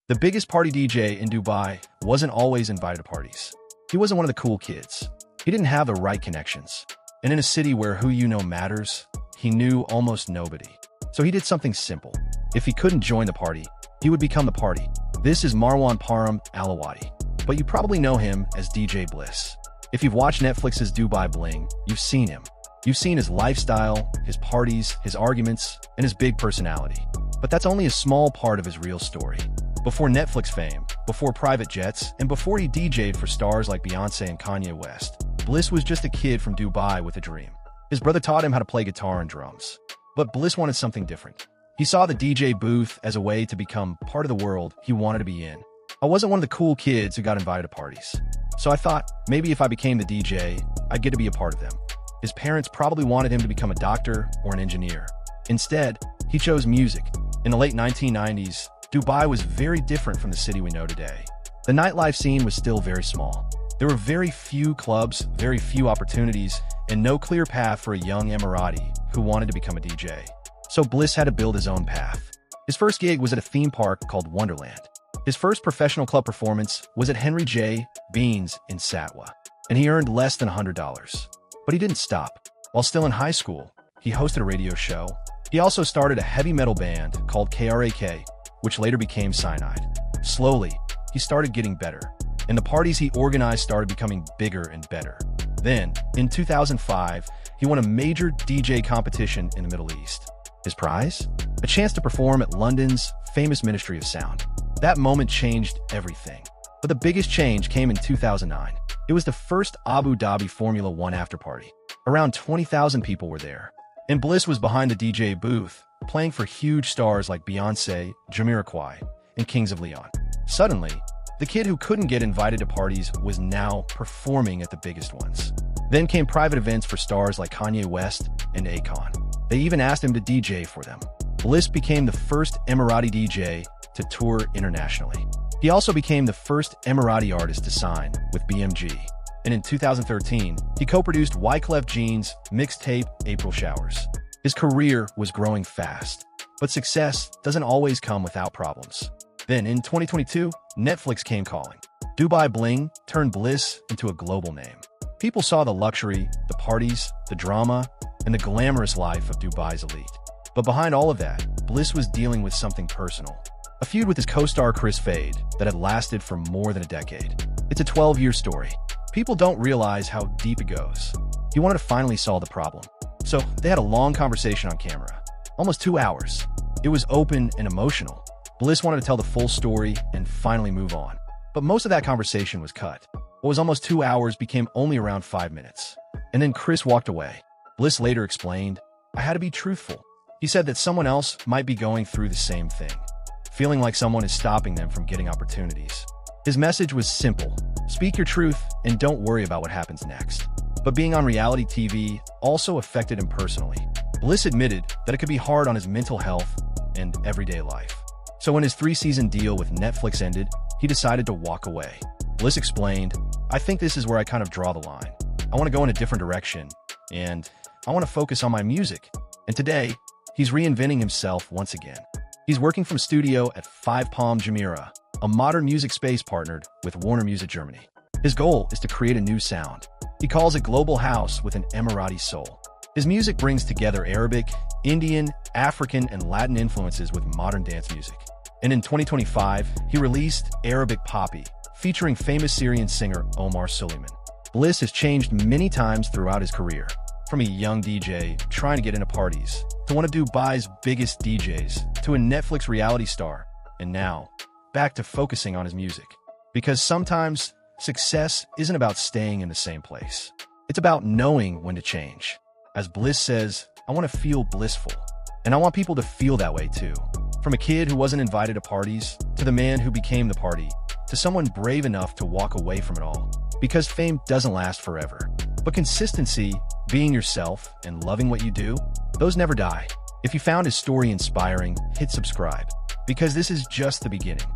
The biggest party DJ in Dubai wasn't always invited to parties. He wasn't one of the cool kids. He didn't have the right connections. And in a city where who you know matters, he knew almost nobody. So he did something simple. If he couldn't join the party, he would become the party. This is Marwan Parham Al Awadhi, but you probably know him as DJ Bliss. If you've watched Netflix's Dubai Bling, you've seen him. You've seen his lifestyle, his parties, his arguments, and his big personality. But that's only a small part of his real story. Before Netflix fame, before private jets, and before he DJ'd for stars like Beyoncé and Kanye West, Bliss was just a kid from Dubai with a dream. His brother taught him how to play guitar and drums. But Bliss wanted something different. He saw the DJ booth as a way to become part of the world he wanted to be in. I wasn't one of the cool kids who got invited to parties. So I thought, maybe if I became the DJ, I'd get to be a part of them. His parents probably wanted him to become a doctor or an engineer. Instead, he chose music. In the late 1990s, Dubai was very different from the city we know today. The nightlife scene was still very small. There were very few clubs, very few opportunities, and no clear path for a young Emirati who wanted to become a DJ. So Bliss had to build his own path. His first gig was at a theme park called Wonderland. His first professional club performance was at Henry J. Bean's in Satwa, and he earned less than $100. But he didn't stop. While still in high school, he hosted a radio show. He also started a heavy metal band called KRAK, which later became Cyanide. Slowly, he started getting better, and the parties he organized started becoming bigger and better. Then, in 2005, he won a major DJ competition in the Middle East. His prize? A chance to perform at London's famous Ministry of Sound. That moment changed everything. But the biggest change came in 2009. It was the first Abu Dhabi Formula 1 after-party. Around 20,000 people were there. And Bliss was behind the DJ booth, playing for huge stars like Beyoncé, Jamiroquai, and Kings of Leon. Suddenly, the kid who couldn't get invited to parties was now performing at the biggest ones. Then came private events for stars like Kanye West and Akon. They even asked him to DJ for them. Bliss became the first Emirati DJ to tour internationally. He also became the first Emirati artist to sign with BMG. And in 2013, he co-produced Wyclef Jean's mixtape April Showers. His career was growing fast, but success doesn't always come without problems. Then in 2022, Netflix came calling. Dubai Bling turned Bliss into a global name. People saw the luxury, the parties, the drama, and the glamorous life of Dubai's elite. But behind all of that, Bliss was dealing with something personal. A feud with his co-star Chris Fade that had lasted for more than a decade. It's a 12-year story. People don't realize how deep it goes. He wanted to finally solve the problem. So they had a long conversation on camera. Almost 2 hours. It was open and emotional. Bliss wanted to tell the full story and finally move on. But most of that conversation was cut. What was almost 2 hours became only around 5 minutes. And then Chris walked away. Bliss later explained, "I had to be truthful." He said that someone else might be going through the same thing, feeling like someone is stopping them from getting opportunities. His message was simple: speak your truth and don't worry about what happens next. But being on reality TV also affected him personally. Bliss admitted that it could be hard on his mental health and everyday life. So when his 3-season deal with Netflix ended, he decided to walk away. Bliss explained, "I think this is where I kind of draw the line. I want to go in a different direction, and I want to focus on my music." And today, he's reinventing himself once again. He's working from studio at 5 Palm Jumeirah, a modern music space partnered with Warner Music Germany. His goal is to create a new sound. He calls it Global House with an Emirati soul. His music brings together Arabic, Indian, African, and Latin influences with modern dance music. And in 2025, he released Arabic Poppy, featuring famous Syrian singer Omar Suleiman. Bliss has changed many times throughout his career, from a young DJ trying to get into parties, to one of Dubai's biggest DJs, to a Netflix reality star, and now, back to focusing on his music. Because sometimes, success isn't about staying in the same place. It's about knowing when to change. As Bliss says, "I want to feel blissful." And I want people to feel that way too. From a kid who wasn't invited to parties, to the man who became the party, to someone brave enough to walk away from it all. Because fame doesn't last forever. But consistency, being yourself, and loving what you do, those never die. If you found his story inspiring, hit subscribe. Because this is just the beginning.